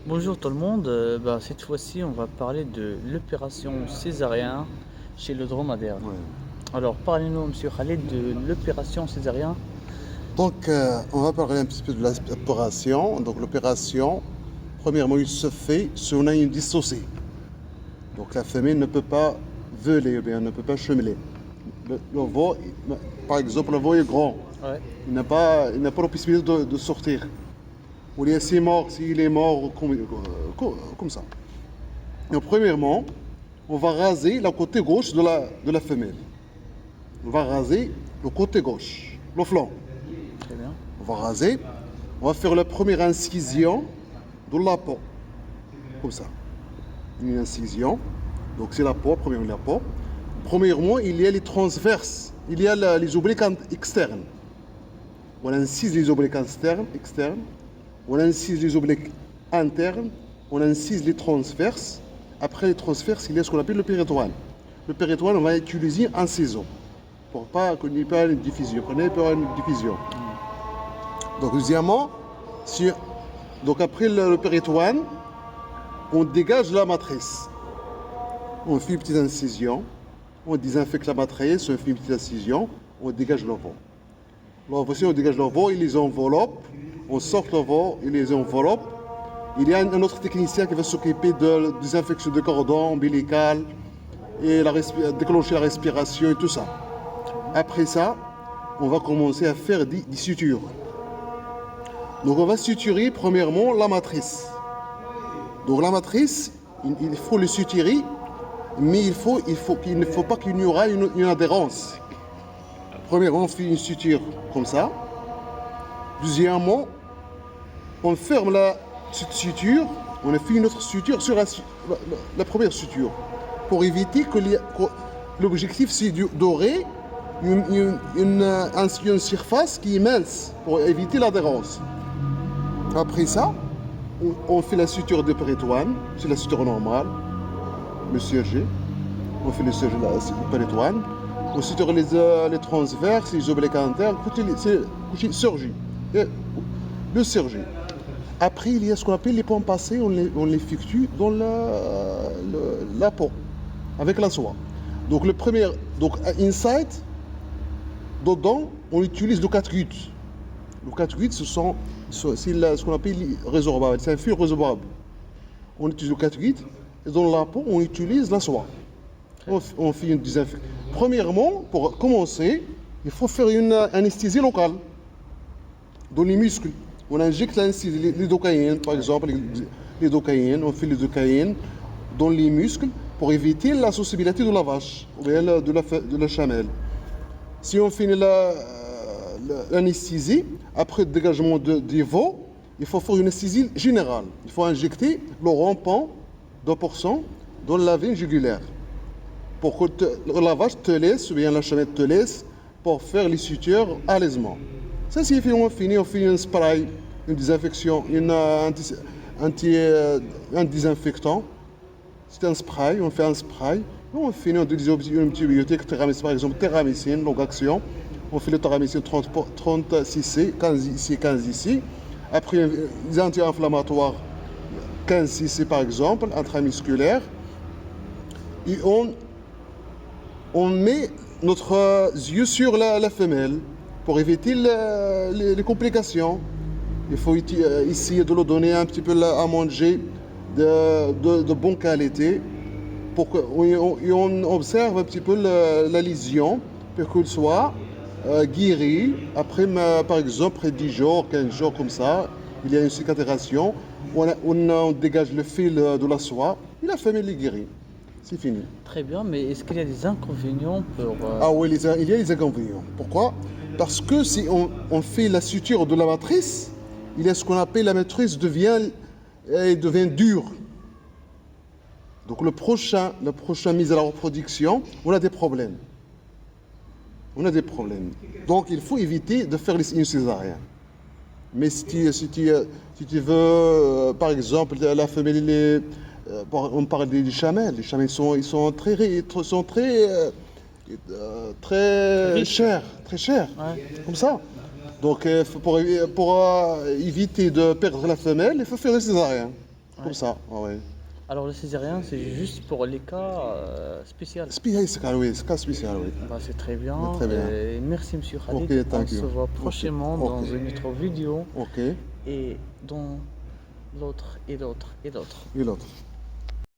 Bonjour tout le monde. Cette fois-ci, on va parler de l'opération césarienne chez le dromadaire. Ouais. Alors, parlez-nous, monsieur Khalid, de l'opération césarienne. Donc, on va parler un petit peu de l'opération. Donc, l'opération, premièrement, il se fait si on a une dystociée. Donc, la femelle ne peut pas voler, ou bien ne peut pas chemeler. Le veau, par exemple, le veau est grand. Ouais. Il n'a pas la possibilité de sortir. Ou bien s'il est mort comme ça. Donc, premièrement, on va raser la côté gauche de la femelle. On va raser le côté gauche, le flanc. Très bien. On va raser. On va faire la première incision de la peau. Comme ça. Une incision. Donc c'est la peau, premièrement la peau. Premièrement, il y a les transverses. Il y a les obliques externes. On incise les obliques externes. On incise les obliques internes. On incise les transverses. Après les transverses, il y a ce qu'on appelle le péritoine. Le péritoine, on va utiliser un ciseau. Pour pas qu'il n'y ait pas une diffusion. Qu'on n'ait pas une diffusion. Donc deuxièmement, donc après le péritoine, on dégage la matrice. On fait une petite incision, on désinfecte la matrice, on fait une petite incision, on dégage l'ovo. Voici, on dégage l'ovo, il les enveloppe, on sort l'ovo, il les enveloppe. Il y a un autre technicien qui va s'occuper de la désinfection de cordon ombilical et déclencher la respiration et tout ça. Après ça, on va commencer à faire des sutures. Donc on va suturer premièrement la matrice. Donc la matrice, il faut le suturer, mais il ne faut pas qu'il y aura une adhérence. Premièrement, on fait une suture comme ça. Deuxièmement, on ferme cette suture, on fait une autre suture sur la première suture. Pour éviter que l'objectif c'est d'aurer une surface qui est mince, pour éviter l'adhérence. Après ça, on fait la suture de péritoine, c'est la suture normale, le CRG. On fait le péritoine. On suture les transverses, les obliques internes, c'est le surgi. Le surgi. Après, il y a ce qu'on appelle les pompes passées, on les effectue dans la peau, avec la soie. Donc le premier, donc inside, dedans, on utilise le 4 gouttes. Le 4 gouttes, c'est ce qu'on appelle résorbable, c'est un fil résorbable. On utilise le 4 gouttes, et dans la peau, on utilise la soie. On fait une désinfection. Premièrement, pour commencer, il faut faire une anesthésie locale dans les muscles. On injecte l'anesthésie, les docaïnes, par exemple, les docaïnes, on fait les docaïnes dans les muscles pour éviter la sensibilité de la vache ou bien de la chamelle. Si on finit l'anesthésie, après le dégagement des veaux, il faut faire une anesthésie générale. Il faut injecter le rampant 2% dans la veine jugulaire pour que la vache te laisse, ou bien la chamelle te laisse, pour faire les sutures à l'aisement. Ça, c'est on finit, on fait un spray, une désinfection, un désinfectant. C'est un spray, on fait un spray. On finit, on utilise une antibiotique, par exemple, téramycine, longue action. On fait le téramycine 36C, 15 ici, 15 ici. Après, les anti-inflammatoires, 15 cc par exemple, intramusculaire. Et on met notre yeux sur la femelle pour éviter les complications. Il faut essayer de leur donner un petit peu à manger de bonne qualité et on observe un petit peu la lésion pour qu'elle soit guérie. Après, par exemple, après 10 jours, 15 jours comme ça, il y a une cicatrisation, on dégage le fil de la soie et la femelle est guérie. C'est fini. Très bien, mais est-ce qu'il y a des inconvénients pour... Ah oui, il y a les inconvénients. Pourquoi? Parce que si on fait la suture de la matrice, il y a ce qu'on appelle la matrice devient dure. Donc la prochaine mise à la reproduction, on a des problèmes. Donc il faut éviter de faire une césarienne. Mais si tu veux, par exemple, la femelle, on parle des chamelles. Les chamelles sont très chers, Ouais. comme ça. Donc pour éviter de perdre la femelle, il faut faire une césarienne. Comme ça, ouais. Alors le césarien, c'est juste pour les cas spéciaux. C'est cas spécial, oui. Bah, c'est très bien. Très bien. Et merci Monsieur Khalid. Ok, On thank se you. voit Ok, prochainement ok. dans une autre vidéo Ok. et dans l'autre et l'autre et l'autre. Et l'autre.